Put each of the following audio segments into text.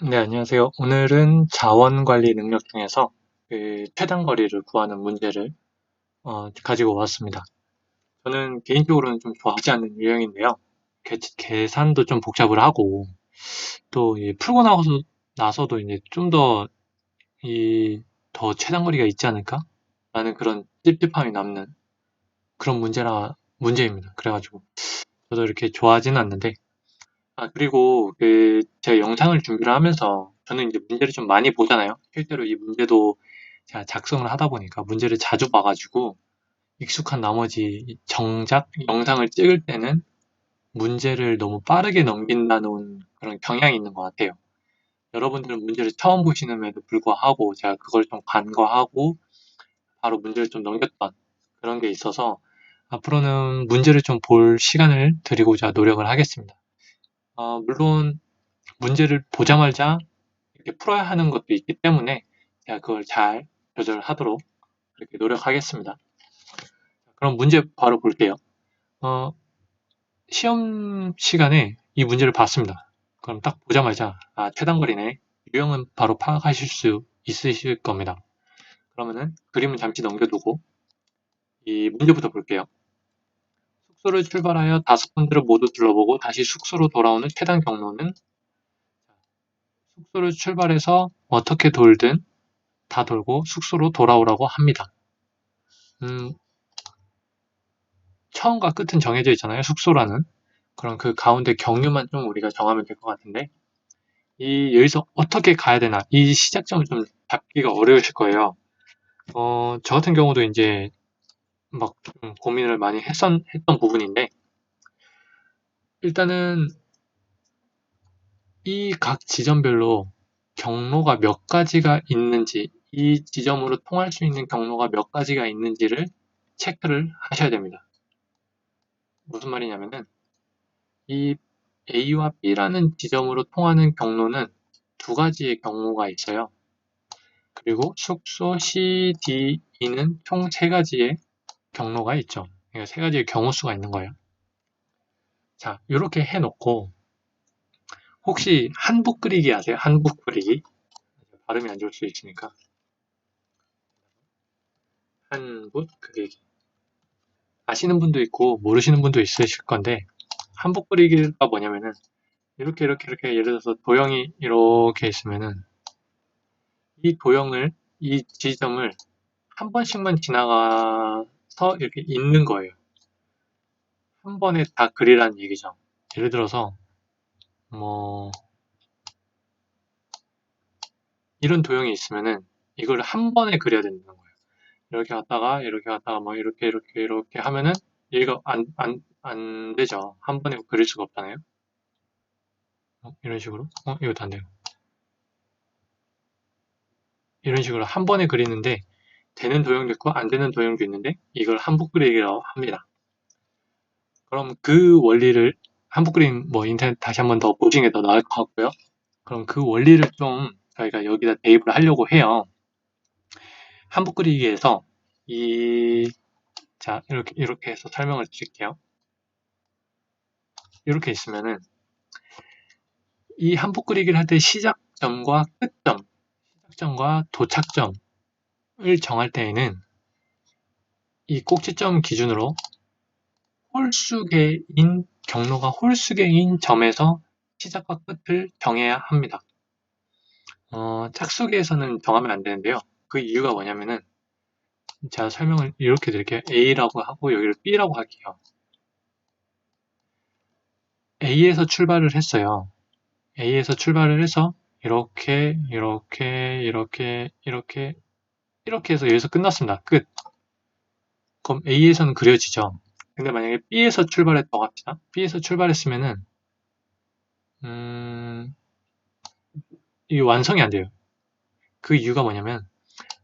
네, 안녕하세요. 오늘은 자원 관리 능력 중에서 최단 거리를 구하는 문제를 가지고 왔습니다. 저는 개인적으로는 좀 좋아하지 않는 유형인데요. 계산도 좀 복잡을 하고 또 풀고 나서도 이제 좀 더 최단 거리가 있지 않을까? 라는 그런 찝찝함이 남는 그런 문제입니다. 그래가지고 저도 이렇게 좋아하지는 않는데 그리고 제가 영상을 준비를 하면서 저는 이제 문제를 좀 많이 보잖아요. 실제로 이 문제도 제가 작성을 하다 보니까 문제를 자주 봐가지고 익숙한 나머지 정작 영상을 찍을 때는 문제를 너무 빠르게 넘긴다는 그런 경향이 있는 것 같아요. 여러분들은 문제를 처음 보시는에도 불구하고 제가 그걸 좀 간과하고 바로 문제를 좀 넘겼던 그런 게 있어서 앞으로는 문제를 좀 볼 시간을 드리고자 노력을 하겠습니다. 물론 문제를 보자마자 이렇게 풀어야 하는 것도 있기 때문에 제가 그걸 잘 조절하도록 그렇게 노력하겠습니다. 그럼 문제 바로 볼게요. 어, 시험 시간에 이 문제를 봤습니다. 그럼 딱 보자마자 최단거리네. 유형은 바로 파악하실 수 있으실 겁니다. 그러면은 그림은 잠시 넘겨두고 이 문제부터 볼게요. 숙소를 출발하여 5군데를 모두 둘러보고 다시 숙소로 돌아오는 최단 경로는 숙소를 출발해서 어떻게 돌든 다 돌고 숙소로 돌아오라고 합니다. 음, 처음과 끝은 정해져 있잖아요. 숙소라는. 그럼 그 가운데 경유만 좀 우리가 정하면 될 것 같은데 여기서 어떻게 가야 되나 이 시작점을 좀 잡기가 어려우실 거예요. 저 같은 경우도 이제 막 고민을 많이 했던 부분인데 일단은 이 각 지점별로 경로가 몇 가지가 있는지 이 지점으로 통할 수 있는 경로가 몇 가지가 있는지를 체크를 하셔야 됩니다. 무슨 말이냐면은 이 A와 B라는 지점으로 통하는 경로는 두 가지의 경로가 있어요. 그리고 숙소 C, D, E는 총 세 가지의 경로가 있죠. 그러니까 세 가지의 경우수가 있는 거예요. 자, 이렇게 해놓고 혹시 한북 그리기 아세요? 한북 그리기? 발음이 안 좋을 수 있으니까 한북 그리기 아시는 분도 있고 모르시는 분도 있으실 건데 한북 그리기가 뭐냐면은 이렇게 예를 들어서 도형이 이렇게 있으면은 이 지점을 한 번씩만 지나가서 이렇게 있는 거예요. 한 번에 다 그리라는 얘기죠. 예를 들어서 뭐 이런 도형이 있으면은 이걸 한 번에 그려야 된다는 거예요. 이렇게 갔다가 뭐 이렇게 하면은 얘가 안 되죠. 한 번에 그릴 수가 없잖아요. 이런 식으로. 이것도 안 돼요. 이런 식으로 한 번에 그리는데 되는 도형도 있고 안 되는 도형도 있는데 이걸 한복 그리기라고 합니다. 그럼 그 원리를 한복 그림 뭐 인터넷 다시 한번 더 보시는 게 더 나을 것 같고요. 그럼 그 원리를 좀 저희가 여기다 대입을 하려고 해요. 한복 그리기에서 이, 자, 이렇게 해서 설명을 드릴게요. 이렇게 있으면은 이 한복 그리기를 할 때 시작점과 끝점, 시작점과 도착점을 정할 때에는 이 꼭지점 기준으로 경로가 홀수개인 점에서 시작과 끝을 정해야 합니다. 짝수계에서는 정하면 안 되는데요. 그 이유가 뭐냐면은 제가 설명을 이렇게 드릴게요. A라고 하고 여기를 B라고 할게요. A에서 출발을 했어요. A에서 출발을 해서 이렇게 해서 여기서 끝났습니다. 끝. 그럼 A에서는 그려지죠. 근데 만약에 B에서 출발했다고 합시다. B에서 출발했으면은 이게 완성이 안 돼요. 그 이유가 뭐냐면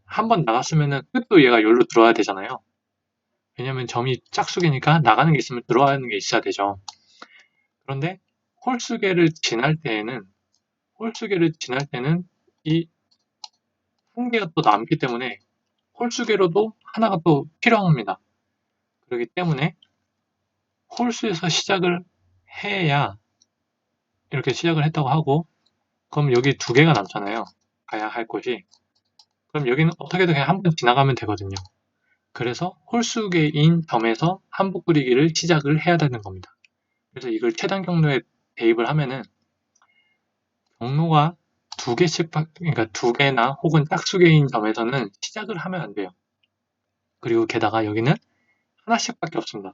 한 번 나갔으면은 끝도 얘가 여기로 들어와야 되잖아요. 왜냐면 점이 짝수기니까 나가는 게 있으면 들어가는 게 있어야 되죠. 그런데 홀수계를 지날 때에는 홀수계를 지날 때는 이 한 개가 또 남기 때문에 홀수계로도 하나가 또 필요합니다. 그렇기 때문에 홀수에서 시작을 해야 이렇게 시작을 했다고 하고 그럼 여기 두 개가 남잖아요. 가야 할 곳이. 그럼 여기는 어떻게든 그냥 한 번 지나가면 되거든요. 그래서 홀수개인 점에서 한복 그리기를 시작을 해야 되는 겁니다. 그래서 이걸 최단 경로에 대입을 하면은 경로가 두 개씩, 그러니까 두 개나 혹은 짝수개인 점에서는 시작을 하면 안 돼요. 그리고 게다가 여기는 하나씩밖에 없습니다.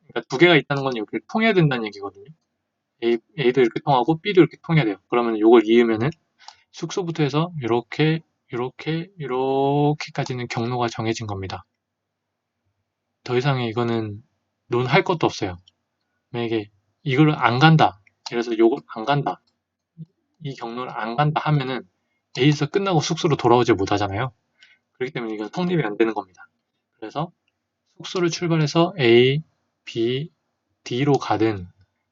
그러니까 두 개가 있다는 건 여기를 통해야 된다는 얘기거든요. A도 이렇게 통하고 B도 이렇게 통해야 돼요. 그러면 이걸 이으면은 숙소부터 해서 이렇게, 이렇게, 이렇게까지는 경로가 정해진 겁니다. 더 이상의 이거는 논할 것도 없어요. 만약에 이걸 안 간다. 그래서 요걸 안 간다. 이 경로를 안 간다 하면은 A에서 끝나고 숙소로 돌아오지 못하잖아요. 그렇기 때문에 이건 성립이 안 되는 겁니다. 그래서 숙소를 출발해서 A, B, D로 가든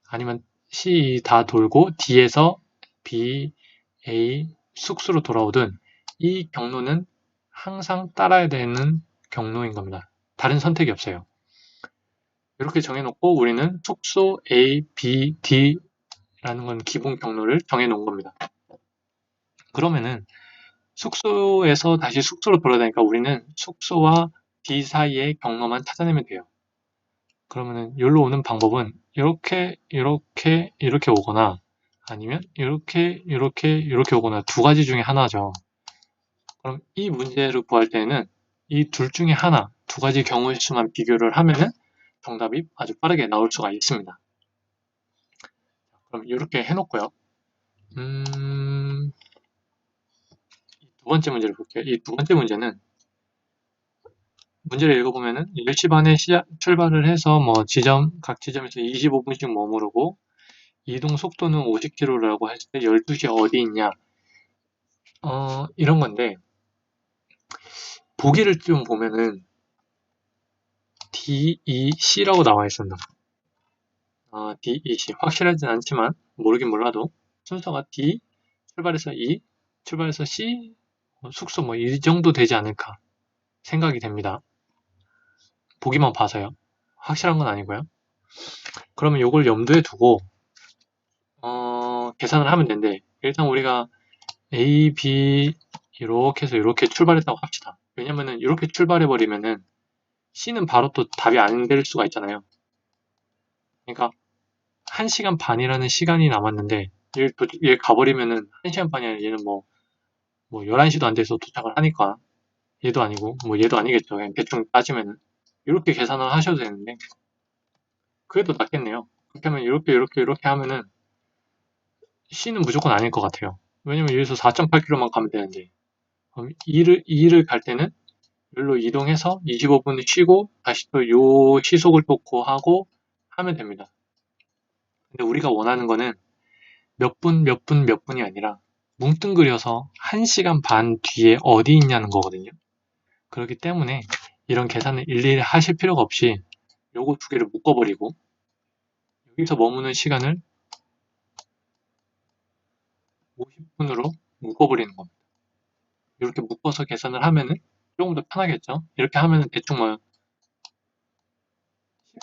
아니면 C 다 돌고 D에서 B, A, 숙소로 돌아오든 이 경로는 항상 따라야 되는 경로인 겁니다. 다른 선택이 없어요. 이렇게 정해놓고 우리는 숙소 A, B, D라는 건 기본 경로를 정해놓은 겁니다. 그러면은 숙소에서 다시 숙소로 돌아다니까 우리는 숙소와 D 사이의 경로만 찾아내면 돼요. 그러면은 여기로 오는 방법은 이렇게 이렇게 이렇게 오거나 아니면 이렇게 이렇게 이렇게 오거나 두 가지 중에 하나죠. 그럼 이 문제를 구할 때는 이 둘 중에 하나, 두 가지 경우의 수만 비교를 하면은 정답이 아주 빠르게 나올 수가 있습니다. 그럼 이렇게 해놓고요. 두 번째 문제를 볼게요. 이 두 번째 문제는 문제를 읽어보면은 10시 반에 출발을 해서 각 지점에서 25분씩 머무르고 이동 속도는 50km라고 했을 때 12시 어디 있냐? 이런 건데 보기를 좀 보면은 DEC라고 나와 있습니다. DEC 확실하진 않지만 모르긴 몰라도 순서가 D 출발해서 E 출발해서 C 숙소 이 정도 되지 않을까 생각이 됩니다. 보기만 봐서요. 확실한 건 아니고요. 그러면 이걸 염두에 두고 계산을 하면 되는데 일단 우리가 A, B 이렇게 해서 이렇게 출발했다고 합시다. 왜냐면은 이렇게 출발해버리면은 C는 바로 또 답이 안 될 수가 있잖아요. 그러니까 1시간 반이라는 시간이 남았는데 얘 가버리면은 1시간 반이 아니라 얘는 11시도 안 돼서 도착을 하니까 얘도 아니고 얘도 아니겠죠. 그냥 대충 따지면은 이렇게 계산을 하셔도 되는데 그게 더 낫겠네요. 그렇게 하면 이렇게 하면은 C는 무조건 아닐 것 같아요. 왜냐면 여기서 4.8km만 가면 되는데 그럼 E를 갈 때는 여기로 이동해서 25분 쉬고 다시 또 요 시속을 또 고하고 하면 됩니다. 근데 우리가 원하는 거는 몇 분, 몇 분, 몇 분이 아니라 뭉뚱그려서 1시간 반 뒤에 어디 있냐는 거거든요. 그렇기 때문에 이런 계산을 일일이 하실 필요가 없이 요거 두 개를 묶어버리고 여기서 머무는 시간을 50분으로 묶어버리는 겁니다. 이렇게 묶어서 계산을 하면은 조금 더 편하겠죠? 이렇게 하면은 대충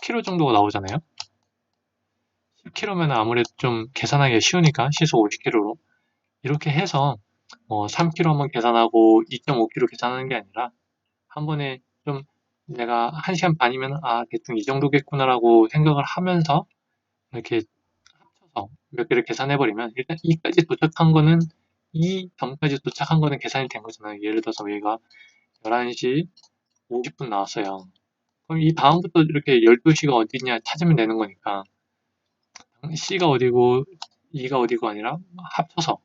10km 정도가 나오잖아요? 10km면 아무래도 좀 계산하기가 쉬우니까 시속 50km로 이렇게 해서 3km 한번 계산하고 2.5km 계산하는 게 아니라 한 번에 좀 내가 1시간 반이면 대충 이 정도겠구나라고 생각을 하면서 이렇게 합쳐서 몇 개를 계산해버리면 일단 이까지 도착한 거는 이 점까지 도착한 거는 계산이 된 거잖아요. 예를 들어서 얘가 11시 50분 나왔어요. 그럼 이 다음부터 이렇게 12시가 어디냐 찾으면 되는 거니까 C가 어디고 E가 어디고 아니라 합쳐서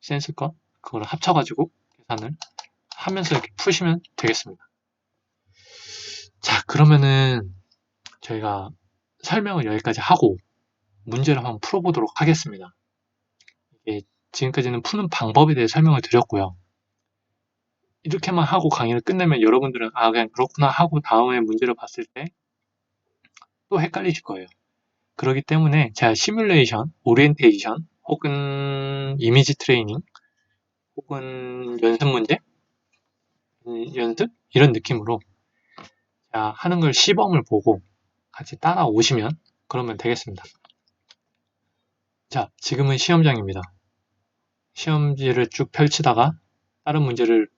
센스과 그걸 합쳐가지고 계산을 하면서 이렇게 푸시면 되겠습니다. 자, 그러면은 저희가 설명을 여기까지 하고 문제를 한번 풀어보도록 하겠습니다. 이게 지금까지는 푸는 방법에 대해 설명을 드렸고요. 이렇게만 하고 강의를 끝내면 여러분들은 그냥 그렇구나 하고 다음에 문제를 봤을 때 또 헷갈리실 거예요. 그렇기 때문에 제가 시뮬레이션, 오리엔테이션 혹은 이미지 트레이닝 혹은 연습 문제, 연습 이런 느낌으로 하는 걸 시범을 보고 같이 따라오시면 그러면 되겠습니다. 자, 지금은 시험장입니다. 시험지를 쭉 펼치다가 다른 문제를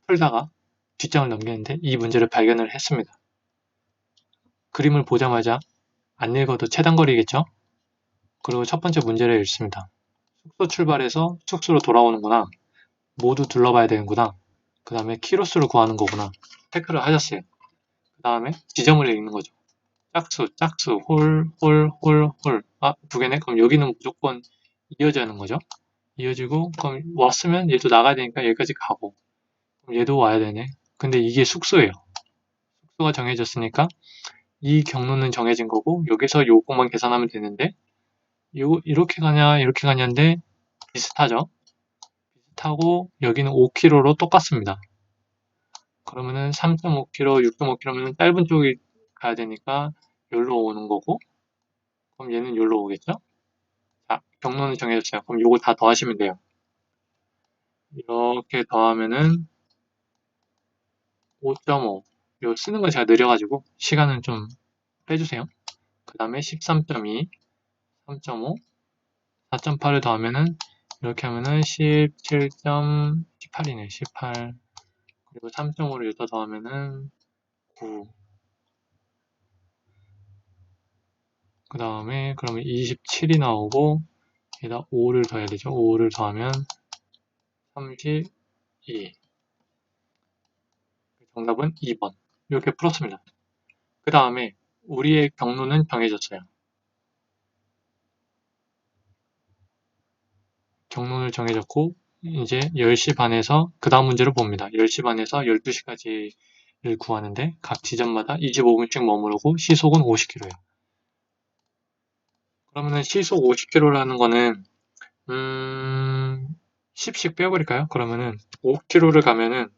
풀다가 뒷장을 넘기는데 이 문제를 발견을 했습니다. 그림을 보자마자 안 읽어도 최단거리겠죠? 그리고 첫 번째 문제를 읽습니다. 숙소 출발해서 숙소로 돌아오는구나. 모두 둘러봐야 되는구나. 그 다음에 키로수를 구하는 거구나. 체크를 하셨어요. 그 다음에 지점을 읽는 거죠. 짝수, 짝수, 홀, 홀, 홀, 홀. 두 개네? 그럼 여기는 무조건 이어져야 하는 거죠. 이어지고, 그럼 왔으면 얘도 나가야 되니까 여기까지 가고. 그럼 얘도 와야 되네. 근데 이게 숙소예요. 숙소가 정해졌으니까 이 경로는 정해진 거고, 여기서 요것만 계산하면 되는데, 이렇게 가냐, 이렇게 가냐인데, 비슷하죠? 비슷하고, 여기는 5km로 똑같습니다. 그러면은 3.5km, 6.5km면 짧은 쪽이 가야 되니까, 여기로 오는 거고, 그럼 얘는 여기로 오겠죠? 자, 경로는 정해졌어요. 그럼 요거 다 더하시면 돼요. 이렇게 더하면은 5.5. 요 쓰는 거 제가 느려가지고 시간은 좀 빼주세요. 그 다음에 13.2, 3.5, 4.8을 더하면은 이렇게 하면은 17.18이네. 18. 그리고 3.5를 여기다 더하면은 9. 그 다음에 그러면 27이 나오고 여기다 5를 더해야 되죠. 5를 더하면 32. 정답은 2번. 이렇게 풀었습니다. 그 다음에 우리의 경로는 정해졌어요. 경로를 정해졌고 이제 10시 반에서 그 다음 문제를 봅니다. 10시 반에서 12시까지를 구하는데 각 지점마다 25분씩 머무르고 시속은 50km예요. 그러면은 시속 50km라는 거는 10씩 빼버릴까요? 그러면은 5km를 가면은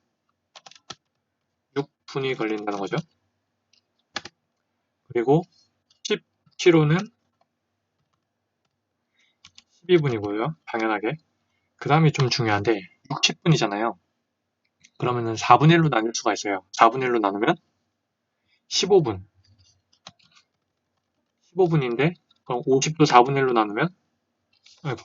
6분이 걸린다는 거죠. 그리고 10km는 12분이고요. 당연하게. 그 다음이 좀 중요한데 60분이잖아요. 그러면은 4분의 1로 나눌 수가 있어요. 4분의 1로 나누면 15분. 15분인데 그럼 50도 4분의 1로 나누면 아이고,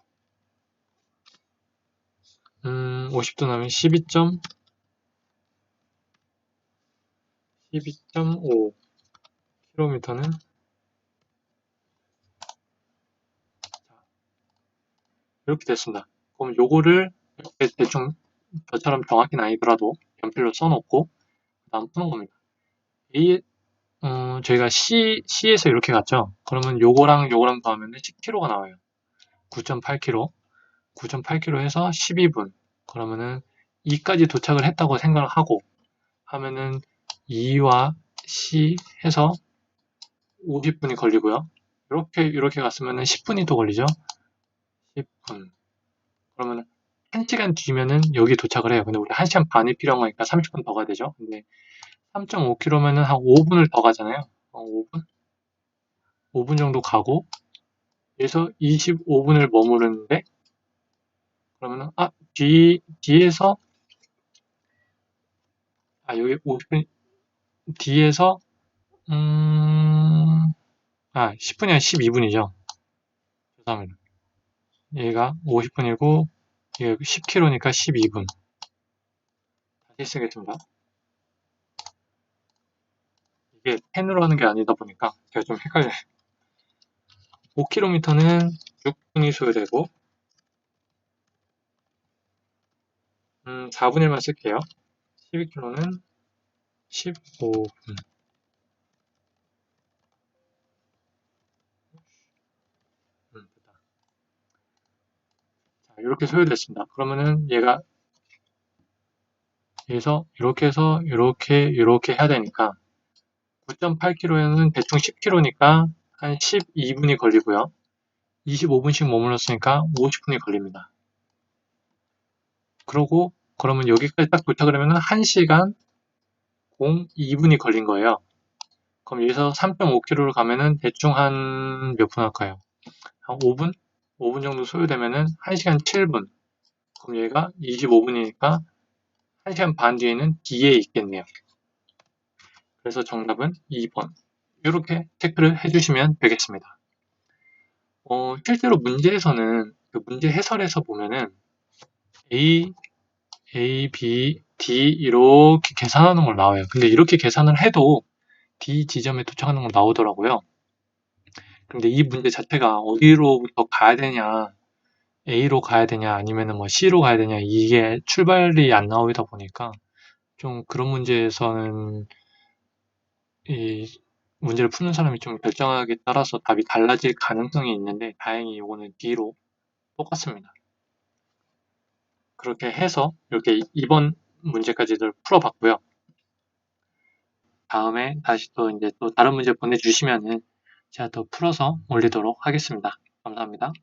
50도 나누면 12.5km는 이렇게 됐습니다. 그럼 요거를 이렇게 대충 저처럼 정확히는 아니더라도 연필로 써놓고 다음 푸는 겁니다. 저희가 C에서 이렇게 갔죠. 그러면 요거랑 요거랑 더하면 10km가 나와요. 9.8km. 9.8km 해서 12분. 그러면은 2까지 도착을 했다고 생각을 하고 하면은 2와 C 해서 50분이 걸리고요. 이렇게 갔으면은 10분이 더 걸리죠. 10분. 그러면 1시간 뒤면은 여기 도착을 해요. 근데 우리 1시간 반이 필요한 거니까 30분 더 가야 되죠. 근데 3.5km면은 한 5분을 더 가잖아요. 5분? 5분 정도 가고 여기서 25분을 머무르는데 그러면은 뒤에서 여기 50분 뒤에서 10분이 아니라 12분이죠. 죄송합니다. 얘가 50분이고 얘가 10km니까 12분. 다시 쓰겠습니다. 이게 펜으로 하는 게 아니다 보니까 제가 좀 헷갈려요. 5km는 6분이 소요되고 4분의 1만 쓸게요. 12km는 15분. 자, 이렇게 소요됐습니다. 그러면은 얘가 여기서 이렇게 해서 이렇게 해야 되니까 9.8km는 대충 10km니까 한 12분이 걸리고요. 25분씩 머물렀으니까 50분이 걸립니다. 그러면 여기까지 딱 도착을 하면 1시간 02분이 걸린 거예요. 그럼 여기서 3.5km를 가면은 대충 한 몇 분 할까요? 한 5분? 5분 정도 소요되면은 1시간 7분. 그럼 얘가 25분이니까 1시간 반 뒤에는 D에 있겠네요. 그래서 정답은 2번. 이렇게 체크를 해주시면 되겠습니다. 실제로 문제에서는 그 문제 해설에서 보면은 A, B, D 이렇게 계산하는 걸 나와요. 근데 이렇게 계산을 해도 D 지점에 도착하는 걸 나오더라고요. 근데 이 문제 자체가 어디로부터 가야 되냐, A로 가야 되냐, 아니면은 뭐 C로 가야 되냐, 이게 출발이 안 나오다 보니까 좀 그런 문제에서는 이 문제를 푸는 사람이 좀 결정하기에 따라서 답이 달라질 가능성이 있는데 다행히 이거는 D로 똑같습니다. 그렇게 해서 이렇게 2번 문제까지를 풀어봤고요. 다음에 다시 또 이제 또 다른 문제 보내주시면은 제가 더 풀어서 올리도록 하겠습니다. 감사합니다.